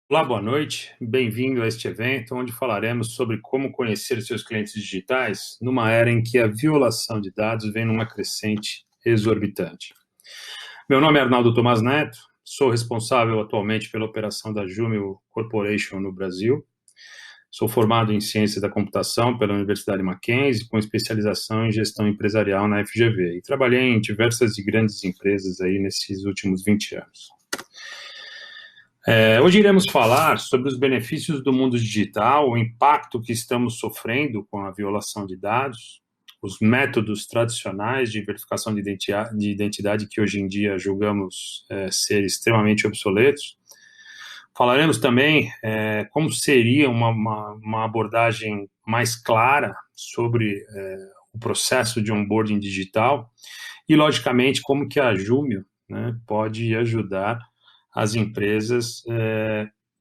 Olá, boa noite. Bem-vindo a este evento, onde falaremos sobre como conhecer seus clientes digitais numa era em que a violação de dados vem numa crescente exorbitante. Meu nome é Arnaldo Tomás Neto, sou responsável atualmente pela operação da Jumio Corporation no Brasil. Sou formado em Ciência da Computação pela Universidade Mackenzie, com especialização em Gestão Empresarial na FGV, e trabalhei em diversas e grandes empresas aí nesses últimos 20 anos. Hoje iremos falar sobre os benefícios do mundo digital, o impacto que estamos sofrendo com a violação de dados, os métodos tradicionais de verificação de identidade que hoje em dia julgamos ser extremamente obsoletos. Falaremos também como seria uma abordagem mais clara sobre o processo de onboarding digital e, logicamente, como que a Jumio, né, pode ajudar as empresas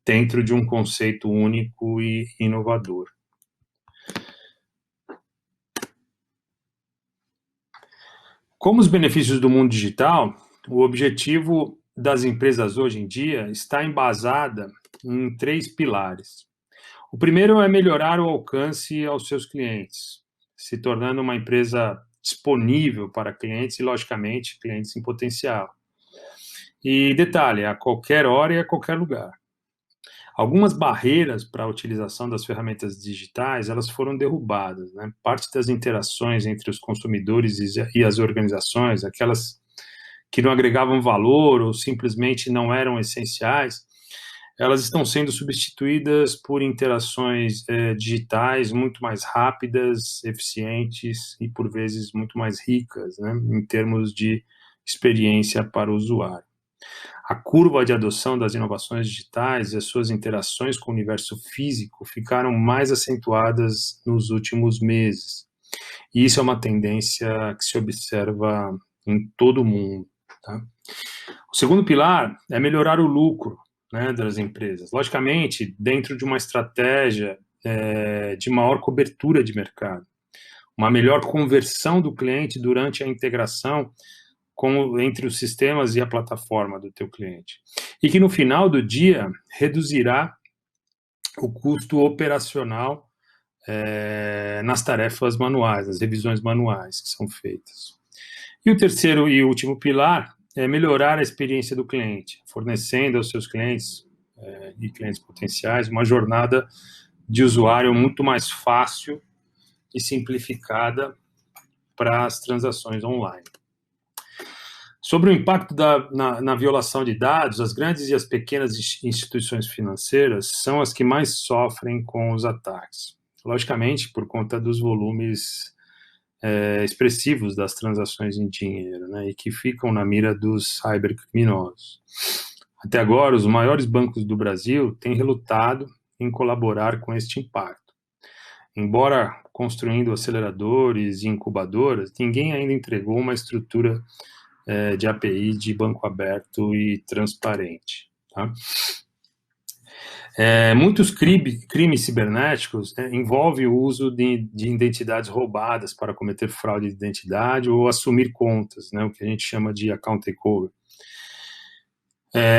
dentro de um conceito único e inovador. Como os benefícios do mundo digital, o objetivo das empresas hoje em dia está embasada em 3 pilares. O primeiro é melhorar o alcance aos seus clientes, se tornando uma empresa disponível para clientes e, logicamente, clientes em potencial. E detalhe, a qualquer hora e a qualquer lugar. Algumas barreiras para a utilização das ferramentas digitais, elas foram derrubadas, né? Parte das interações entre os consumidores e as organizações, aquelas que não agregavam valor ou simplesmente não eram essenciais, elas estão sendo substituídas por interações digitais muito mais rápidas, eficientes e, por vezes, muito mais ricas, né, em termos de experiência para o usuário. A curva de adoção das inovações digitais e as suas interações com o universo físico ficaram mais acentuadas nos últimos meses. E isso é uma tendência que se observa em todo o mundo. Tá? O segundo pilar é melhorar o lucro, né, das empresas. Logicamente, dentro de uma estratégia de maior cobertura de mercado, uma melhor conversão do cliente durante a integração entre os sistemas e a plataforma do teu cliente. E que no final do dia reduzirá o custo operacional nas tarefas manuais, nas revisões manuais que são feitas. E o terceiro e último pilar é melhorar a experiência do cliente, fornecendo aos seus clientes e clientes potenciais uma jornada de usuário muito mais fácil e simplificada para as transações online. Sobre o impacto na violação de dados, as grandes e as pequenas instituições financeiras são as que mais sofrem com os ataques. Logicamente, por conta dos volumes expressivos das transações em dinheiro, né, e que ficam na mira dos cybercriminosos. Até agora, os maiores bancos do Brasil têm relutado em colaborar com este impacto. Embora construindo aceleradores e incubadoras, ninguém ainda entregou uma estrutura de API de banco aberto e transparente. Tá? Muitos crimes cibernéticos envolvem o uso de identidades roubadas para cometer fraude de identidade ou assumir contas, né, o que a gente chama de account takeover.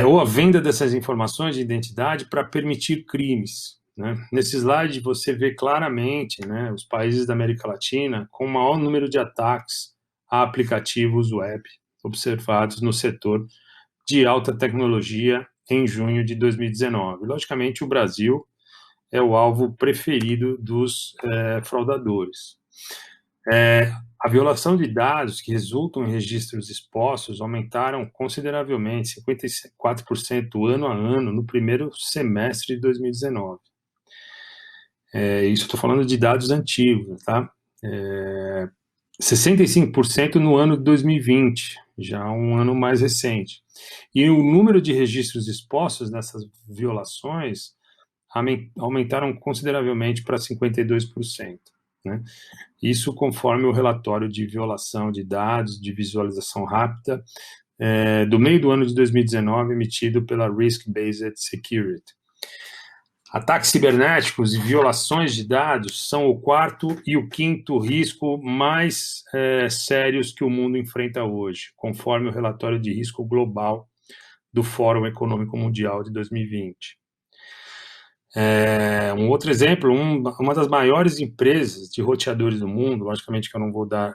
Ou a venda dessas informações de identidade para permitir crimes. Né? Nesse slide você vê claramente, né, os países da América Latina com o maior número de ataques a aplicativos web observados no setor de alta tecnologia em junho de 2019. Logicamente, o Brasil é o alvo preferido dos fraudadores. A violação de dados que resultam em registros expostos aumentaram consideravelmente, 54% ano a ano, no primeiro semestre de 2019. Isso eu estou falando de dados antigos, tá? 65% no ano de 2020, já um ano mais recente. E o número de registros expostos nessas violações aumentaram consideravelmente para 52%. Né? Isso conforme o relatório de violação de dados de visualização rápida do meio do ano de 2019, emitido pela Risk Based Security. Ataques cibernéticos e violações de dados são o quarto e o quinto risco mais sérios que o mundo enfrenta hoje, conforme o relatório de risco global do Fórum Econômico Mundial de 2020. Um outro exemplo, uma das maiores empresas de roteadores do mundo, logicamente que eu não vou dar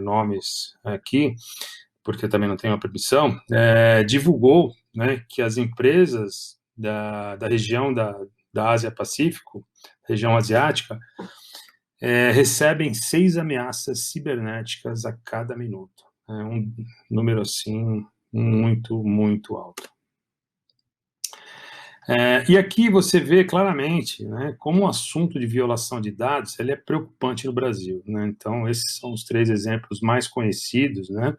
nomes aqui, porque eu também não tenho a permissão, divulgou, né, que as empresas da região da Ásia-Pacífico, região asiática, recebem 6 ameaças cibernéticas a cada minuto. É um número, assim, muito, muito alto. E aqui você vê claramente, né, como o assunto de violação de dados ele é preocupante no Brasil, né? Então, esses são os 3 exemplos mais conhecidos, né,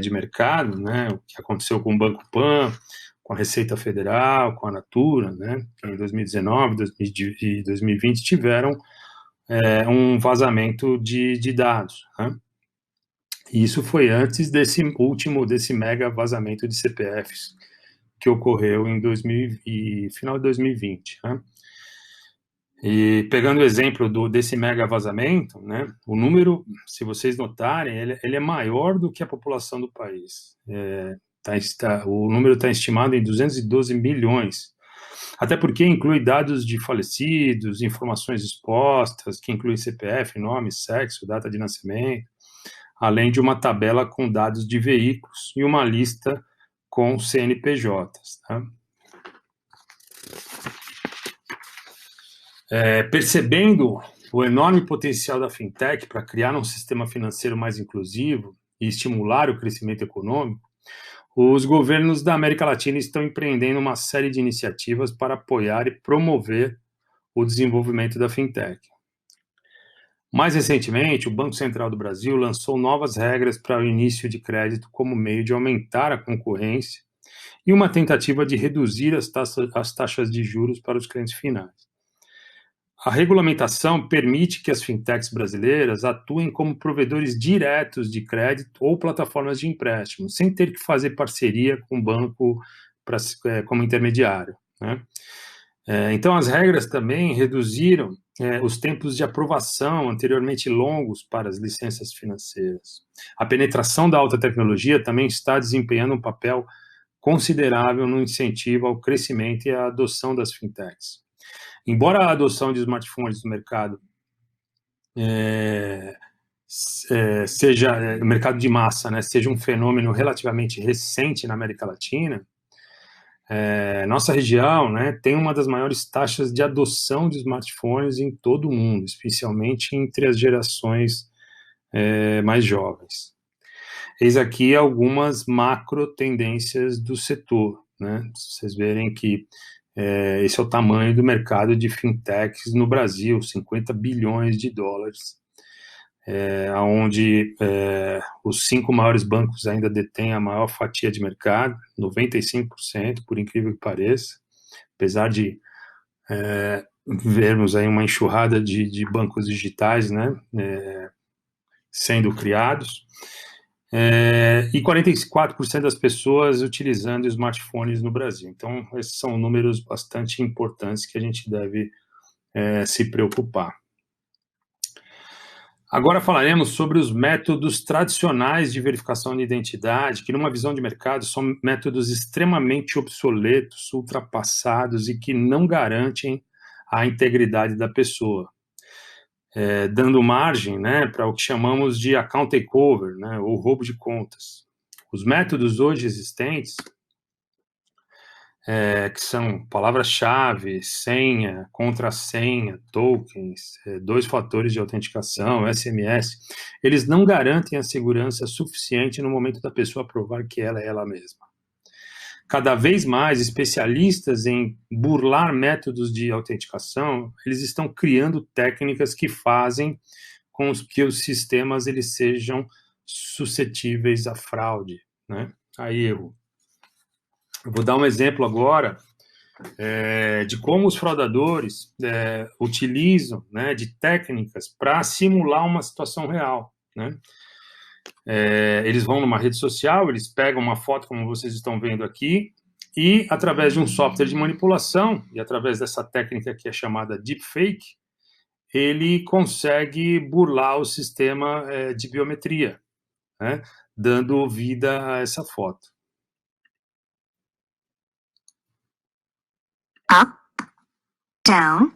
de mercado, né, o que aconteceu com o Banco Pan, com a Receita Federal, com a Natura, né, que em 2019 e 2020 tiveram um vazamento de dados, né? E isso foi antes desse mega vazamento de CPFs que ocorreu em final de 2020, né? E pegando o exemplo desse mega vazamento, né, o número, se vocês notarem, ele é maior do que a população do país. O número está estimado em 212 milhões, até porque inclui dados de falecidos, informações expostas, que inclui CPF, nome, sexo, data de nascimento, além de uma tabela com dados de veículos e uma lista com CNPJs. Tá? Percebendo o enorme potencial da fintech para criar um sistema financeiro mais inclusivo e estimular o crescimento econômico, os governos da América Latina estão empreendendo uma série de iniciativas para apoiar e promover o desenvolvimento da fintech. Mais recentemente, o Banco Central do Brasil lançou novas regras para o início de crédito como meio de aumentar a concorrência e uma tentativa de reduzir as taxas de juros para os clientes finais. A regulamentação permite que as fintechs brasileiras atuem como provedores diretos de crédito ou plataformas de empréstimo, sem ter que fazer parceria com o banco como intermediário, né? Então, as regras também reduziram os tempos de aprovação anteriormente longos para as licenças financeiras. A penetração da alta tecnologia também está desempenhando um papel considerável no incentivo ao crescimento e à adoção das fintechs. Embora a adoção de smartphones no mercado o mercado de massa, né, seja um fenômeno relativamente recente na América Latina, nossa região, né, tem uma das maiores taxas de adoção de smartphones em todo o mundo, especialmente entre as gerações mais jovens. Eis aqui algumas macro tendências do setor, né? Vocês verem que esse é o tamanho do mercado de fintechs no Brasil, 50 bilhões de dólares, onde os 5 maiores bancos ainda detêm a maior fatia de mercado, 95%, por incrível que pareça, apesar de vermos aí uma enxurrada de bancos digitais, né, sendo criados, e 44% das pessoas utilizando smartphones no Brasil. Então, esses são números bastante importantes que a gente deve se preocupar. Agora falaremos sobre os métodos tradicionais de verificação de identidade, que, numa visão de mercado, são métodos extremamente obsoletos, ultrapassados e que não garantem a integridade da pessoa, dando margem, né, para o que chamamos de account takeover, né, ou roubo de contas. Os métodos hoje existentes, que são palavra-chave, senha, contrassenha, tokens, 2 fatores de autenticação, SMS, eles não garantem a segurança suficiente no momento da pessoa provar que ela é ela mesma. Cada vez mais, especialistas em burlar métodos de autenticação, eles estão criando técnicas que fazem com que os sistemas eles sejam suscetíveis a fraude, né, a erro. Eu vou dar um exemplo agora de como os fraudadores utilizam, né, de técnicas para simular uma situação real, né? Eles vão numa rede social, eles pegam uma foto, como vocês estão vendo aqui, e através de um software de manipulação, e através dessa técnica que é chamada deepfake, ele consegue burlar o sistema de biometria, né, dando vida a essa foto. down,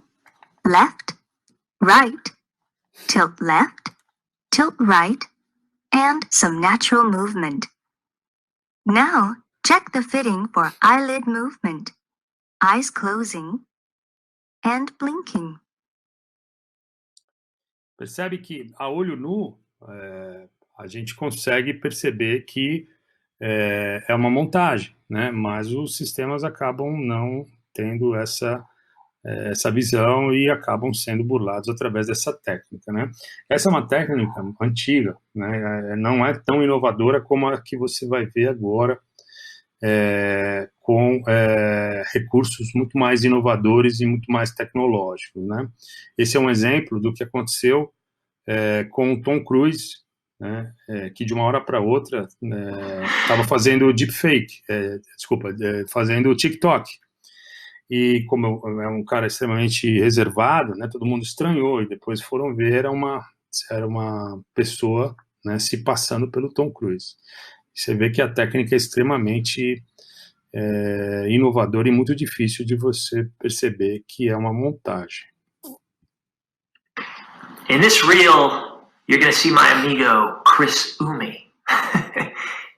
left, right, tilt left, tilt right, and some natural movement. Now, check the fitting for eyelid movement, eyes closing, and blinking. Percebe que a olho nu a gente consegue perceber que é uma montagem, né? Mas os sistemas acabam não tendo essa visão e acabam sendo burlados através dessa técnica, né? Essa é uma técnica antiga, né? Não é tão inovadora como a que você vai ver agora, com recursos muito mais inovadores e muito mais tecnológicos, né? Esse é um exemplo do que aconteceu com o Tom Cruise, né? Que de uma hora para outra estava fazendo deepfake, fazendo TikTok. E como é um cara extremamente reservado, né, todo mundo estranhou, e depois foram ver, era uma pessoa, né, se passando pelo Tom Cruise. Você vê que a técnica é extremamente inovadora e muito difícil de você perceber que é uma montagem. In this reel, you're going to see my amigo, Chris Umi.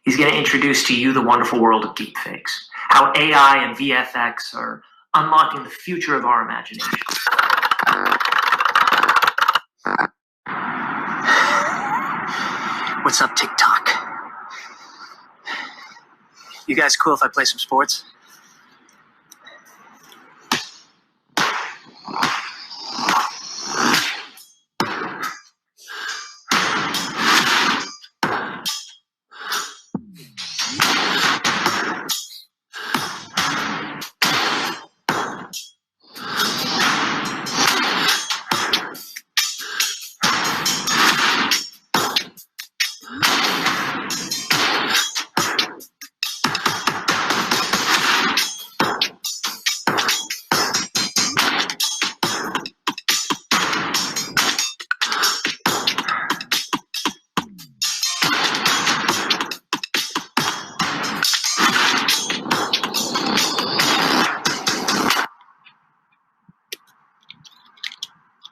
He's going to introduce to you the wonderful world of deepfakes, how AI and VFX are unlocking the future of our imagination. What's up, TikTok? You guys cool if I play some sports?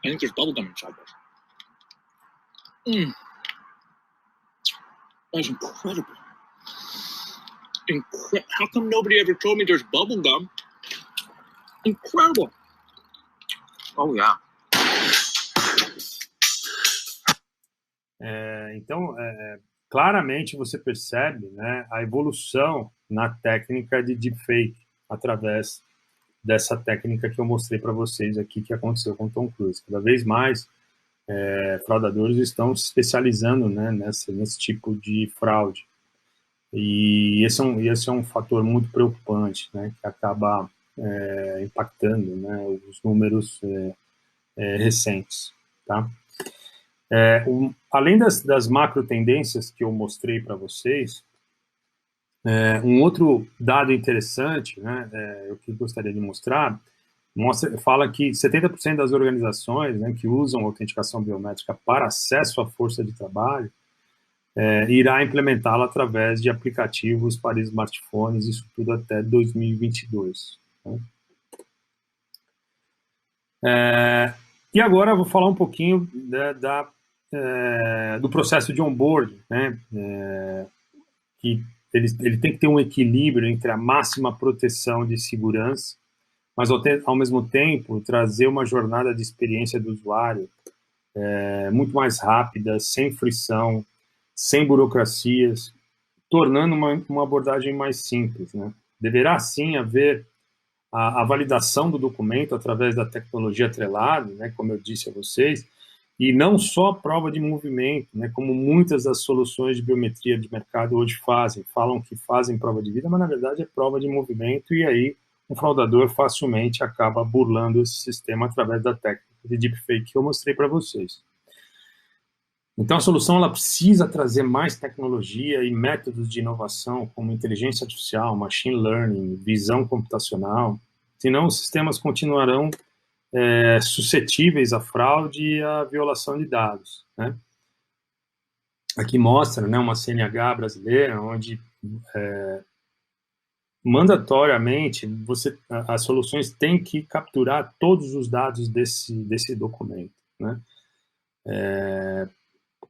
I think there's bubblegum inside this. That's incredible. How come nobody ever told me there's bubblegum? Incredible. Oh, yeah. Então, claramente você percebe, né, a evolução na técnica de deepfake através dessa técnica que eu mostrei para vocês aqui que aconteceu com o Tom Cruise. Cada vez mais fraudadores estão se especializando, né, nesse tipo de fraude. E esse é um fator muito preocupante, né, que acaba impactando, né, os números recentes. Tá? Além das macro tendências que eu mostrei para vocês, um outro dado interessante, né, eu que gostaria de mostrar, fala que 70% das organizações, né, que usam autenticação biométrica para acesso à força de trabalho irá implementá-la através de aplicativos para smartphones, isso tudo até 2022. Né? E agora eu vou falar um pouquinho do processo de onboarding, né, que ele tem que ter um equilíbrio entre a máxima proteção de segurança, mas ao mesmo tempo trazer uma jornada de experiência do usuário muito mais rápida, sem frição, sem burocracias, tornando uma abordagem mais simples. Né? Deverá sim haver a validação do documento através da tecnologia atrelada, né, como eu disse a vocês, e não só prova de movimento, né, como muitas das soluções de biometria de mercado hoje falam que fazem prova de vida, mas na verdade é prova de movimento, e aí um fraudador facilmente acaba burlando esse sistema através da técnica de deepfake que eu mostrei para vocês. Então a solução ela precisa trazer mais tecnologia e métodos de inovação, como inteligência artificial, machine learning, visão computacional, senão os sistemas continuarão suscetíveis à fraude e à violação de dados. Né? Aqui mostra, né, uma CNH brasileira, onde mandatoriamente, as soluções têm que capturar todos os dados desse documento, né?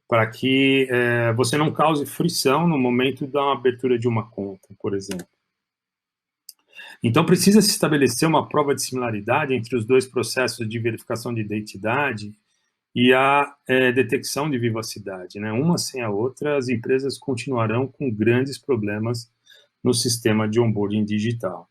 Para que você não cause frição no momento da abertura de uma conta, por exemplo. Então, precisa se estabelecer uma prova de similaridade entre os dois processos de verificação de identidade e a detecção de vivacidade, né? Uma sem a outra, as empresas continuarão com grandes problemas no sistema de onboarding digital.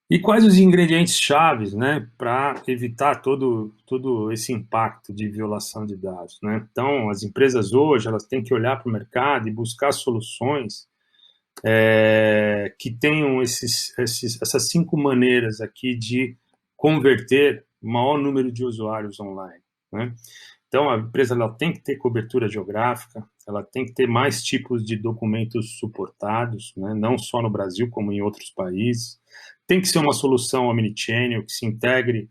E quais os ingredientes chaves, né, para evitar todo esse impacto de violação de dados, né? Então, as empresas hoje, elas têm que olhar para o mercado e buscar soluções que tenham essas 5 maneiras aqui de converter o maior número de usuários online, né? Então, a empresa ela tem que ter cobertura geográfica, ela tem que ter mais tipos de documentos suportados, né? Não só no Brasil, como em outros países. Tem que ser uma solução omnichannel que se integre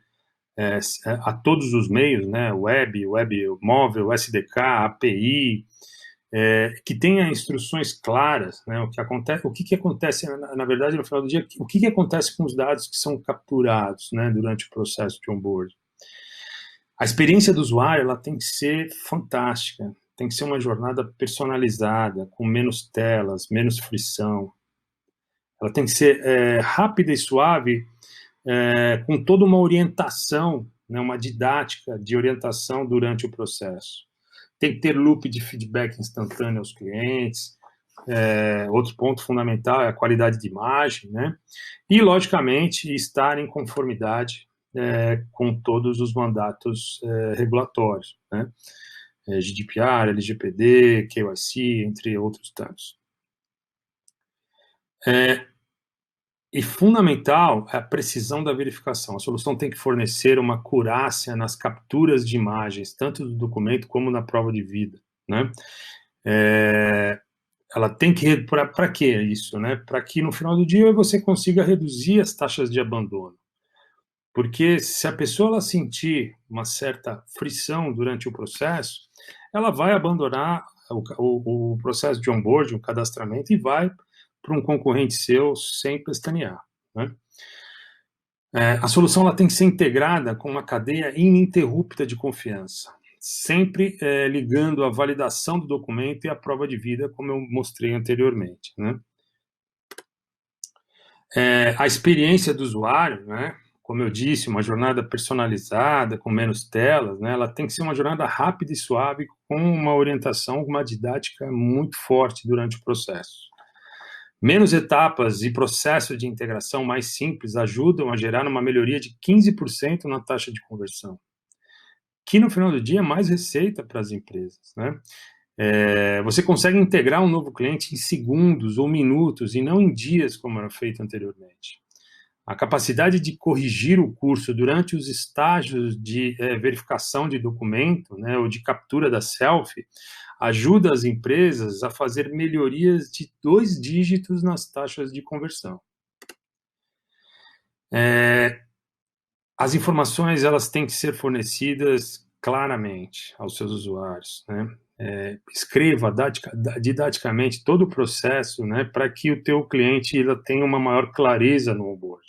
a todos os meios, né? Web móvel, SDK, API, que tenha instruções claras, né? O que acontece, na verdade, no final do dia, o que acontece com os dados que são capturados, né, durante o processo de onboarding. A experiência do usuário, ela tem que ser fantástica, tem que ser uma jornada personalizada, com menos telas, menos frição. Ela tem que ser rápida e suave, com toda uma orientação, né, uma didática de orientação durante o processo. Tem que ter loop de feedback instantâneo aos clientes. Outro ponto fundamental é a qualidade de imagem, né? E, logicamente, estar em conformidade com todos os mandatos regulatórios, né? GDPR, LGPD, KYC, entre outros tantos. E fundamental é a precisão da verificação. A solução tem que fornecer uma acurácia nas capturas de imagens, tanto do documento como na prova de vida, né? Ela tem que... Para que isso, né? Para que no final do dia você consiga reduzir as taxas de abandono. Porque se a pessoa ela sentir uma certa frição durante o processo, ela vai abandonar o processo de onboarding, o cadastramento, e vai para um concorrente seu sem pestanear, né? A solução ela tem que ser integrada com uma cadeia ininterrupta de confiança, sempre ligando a validação do documento e a prova de vida, como eu mostrei anteriormente, né? A experiência do usuário, né? Como eu disse, uma jornada personalizada, com menos telas, né? Ela tem que ser uma jornada rápida e suave, com uma orientação, uma didática muito forte durante o processo. Menos etapas e processo de integração mais simples ajudam a gerar uma melhoria de 15% na taxa de conversão, que no final do dia é mais receita para as empresas, né? Você consegue integrar um novo cliente em segundos ou minutos e não em dias, como era feito anteriormente. A capacidade de corrigir o curso durante os estágios de verificação de documento, né, ou de captura da selfie, ajuda as empresas a fazer melhorias de 2 dígitos nas taxas de conversão. As informações elas têm que ser fornecidas claramente aos seus usuários, né? Escreva didaticamente todo o processo, né, para que o teu cliente ele tenha uma maior clareza no onboard.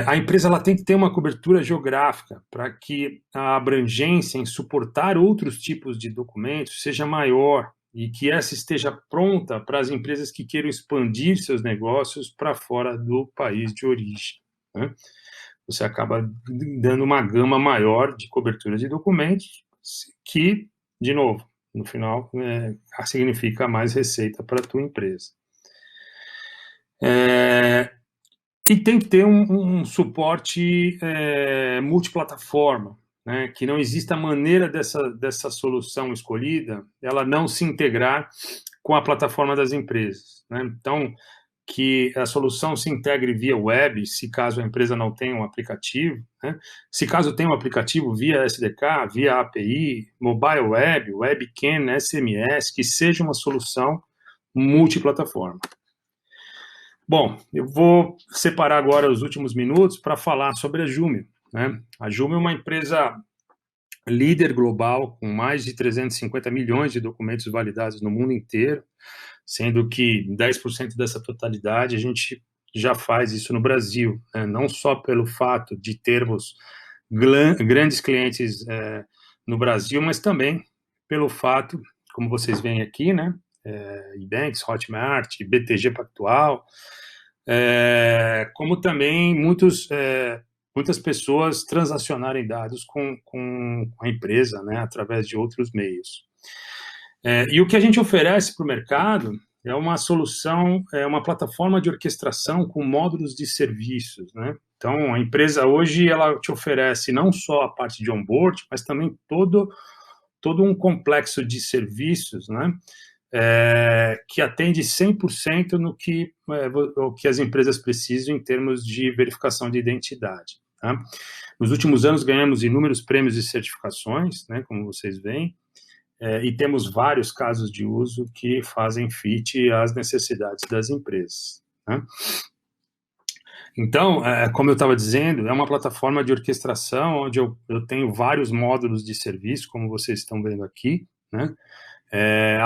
A empresa ela tem que ter uma cobertura geográfica para que a abrangência em suportar outros tipos de documentos seja maior e que essa esteja pronta para as empresas que queiram expandir seus negócios para fora do país de origem, né? Você acaba dando uma gama maior de cobertura de documentos que, de novo, no final, significa mais receita para a tua empresa. E tem que ter um suporte multiplataforma, né, que não exista maneira dessa solução escolhida, ela não se integrar com a plataforma das empresas, né? Então, que a solução se integre via web, se caso a empresa não tenha um aplicativo, né? Se caso tem um aplicativo via SDK, via API, mobile web, webcam, SMS, que seja uma solução multiplataforma. Bom, eu vou separar agora os últimos minutos para falar sobre a Jumio, né? A Jumio é uma empresa líder global, com mais de 350 milhões de documentos validados no mundo inteiro, sendo que 10% dessa totalidade a gente já faz isso no Brasil, né? Não só pelo fato de termos grandes clientes no Brasil, mas também pelo fato, como vocês veem aqui, né? Ebanks, Hotmart, BTG Pactual, como também muitas pessoas transacionarem dados com a empresa, né, através de outros meios. E o que a gente oferece para o mercado é uma solução, uma plataforma de orquestração com módulos de serviços, né? Então, a empresa hoje, ela te oferece não só a parte de onboard, mas também todo um complexo de serviços, né? Que atende 100% no que as empresas precisam em termos de verificação de identidade. Tá? Nos últimos anos, ganhamos inúmeros prêmios e certificações, né, como vocês veem, e temos vários casos de uso que fazem fit às necessidades das empresas. Né? Então, como eu estava dizendo, é uma plataforma de orquestração onde eu tenho vários módulos de serviço, como vocês estão vendo aqui, né?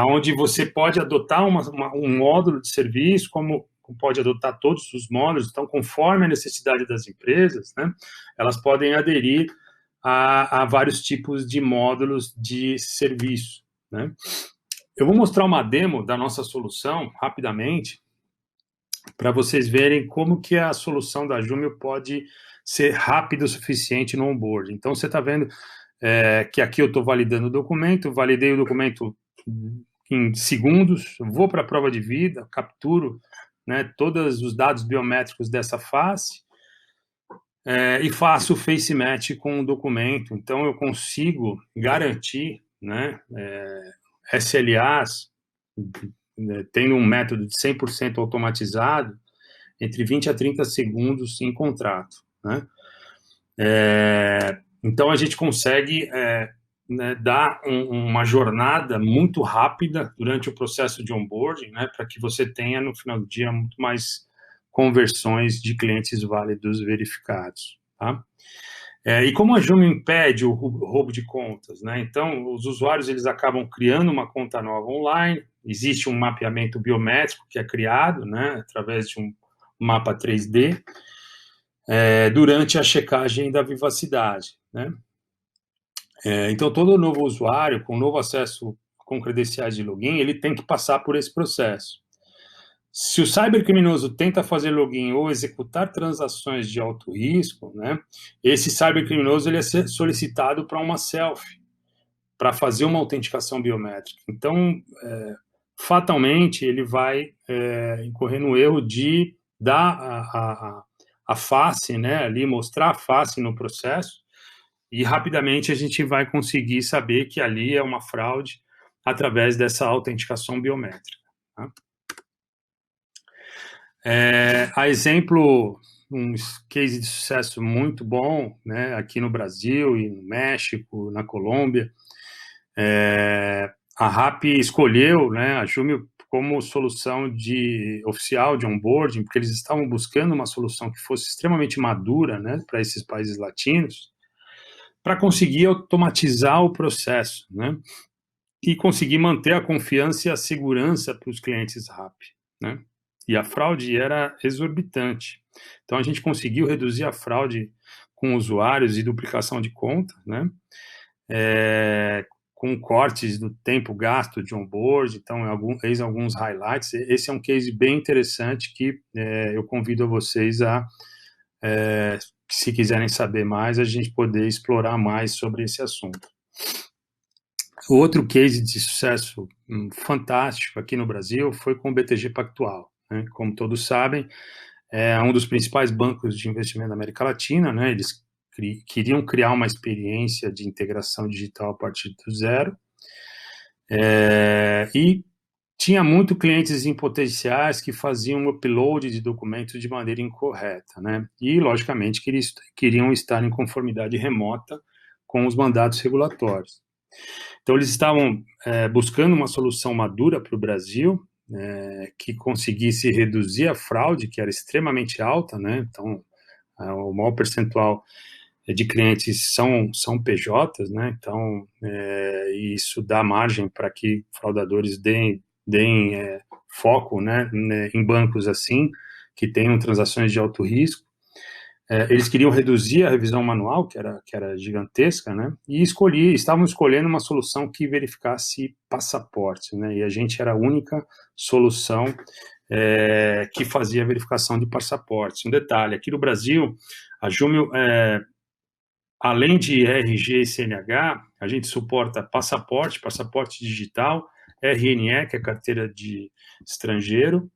Onde você pode adotar um módulo de serviço, como pode adotar todos os módulos. Então, conforme a necessidade das empresas, né, elas podem aderir a vários tipos de módulos de serviço, né. Eu vou mostrar uma demo da nossa solução, rapidamente, para vocês verem como que a solução da Jumio pode ser rápida o suficiente no onboard. Então, você está vendo que aqui eu estou validando o documento, validei o documento em segundos, vou para a prova de vida, capturo, né, todos os dados biométricos dessa face e faço o face match com o documento. Então, eu consigo garantir, né, SLAs, tendo um método de 100% automatizado, entre 20 a 30 segundos em contrato. Né? Então, a gente consegue dar uma jornada muito rápida durante o processo de onboarding, né, para que você tenha, no final do dia, muito mais conversões de clientes válidos verificados. Tá? E como a Jumio impede o roubo de contas, né, então, os usuários eles acabam criando uma conta nova online, existe um mapeamento biométrico que é criado, né, através de um mapa 3D, durante a checagem da vivacidade, né? Então, todo novo usuário, com novo acesso com credenciais de login, ele tem que passar por esse processo. Se o cybercriminoso tenta fazer login ou executar transações de alto risco, né, esse cybercriminoso ele é solicitado para uma selfie, para fazer uma autenticação biométrica. Então, fatalmente, ele vai incorrer no erro de dar a face, né, ali, mostrar a face no processo, e rapidamente a gente vai conseguir saber que ali é uma fraude através dessa autenticação biométrica. Tá? A exemplo, um case de sucesso muito bom, né, aqui no Brasil e no México, na Colômbia, a RAP escolheu, né, a Jumio como solução oficial de onboarding, porque eles estavam buscando uma solução que fosse extremamente madura, né, para esses países latinos, para conseguir automatizar o processo, né, e conseguir manter a confiança e a segurança para os clientes RAP, né. E a fraude era exorbitante. Então, a gente conseguiu reduzir a fraude com usuários e duplicação de conta, né, com cortes do tempo gasto de onboard. Então, eis alguns highlights. Esse é um case bem interessante que eu convido a vocês a, se quiserem saber mais, a gente poder explorar mais sobre esse assunto. Outro case de sucesso fantástico aqui no Brasil foi com o BTG Pactual. Né? Como todos sabem, é um dos principais bancos de investimento da América Latina, né? Eles queriam criar uma experiência de integração digital a partir do zero, e tinha muito clientes em potenciais que faziam upload de documentos de maneira incorreta, né? E, logicamente, queriam estar em conformidade remota com os mandatos regulatórios. Então, eles estavam buscando uma solução madura para o Brasil, que conseguisse reduzir a fraude, que era extremamente alta, né? Então, o maior percentual de clientes são PJs, né? Então, isso dá margem para que fraudadores deem deem foco, né, em bancos assim, que tenham transações de alto risco. Eles queriam reduzir a revisão manual, que era gigantesca, né, e estavam escolhendo uma solução que verificasse passaportes, né, e a gente era a única solução que fazia a verificação de passaportes. Um detalhe, aqui no Brasil, a Jumio, além de RG e CNH, a gente suporta passaporte digital, RNE, que é carteira de estrangeiro,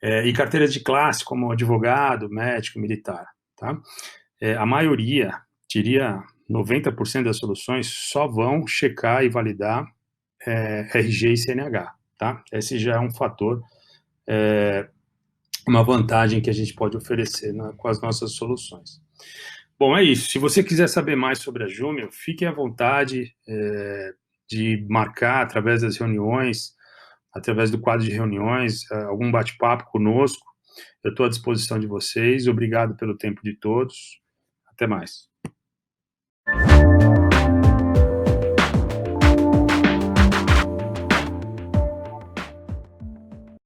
e carteiras de classe, como advogado, médico, militar. Tá? A maioria, diria 90% das soluções, só vão checar e validar RG e CNH. Tá? Esse já é um fator, uma vantagem que a gente pode oferecer com as nossas soluções. Bom, é isso. Se você quiser saber mais sobre a Jumio, fique à vontade de marcar através das reuniões, através do quadro de reuniões, algum bate-papo conosco. Eu estou à disposição de vocês. Obrigado pelo tempo de todos. Até mais.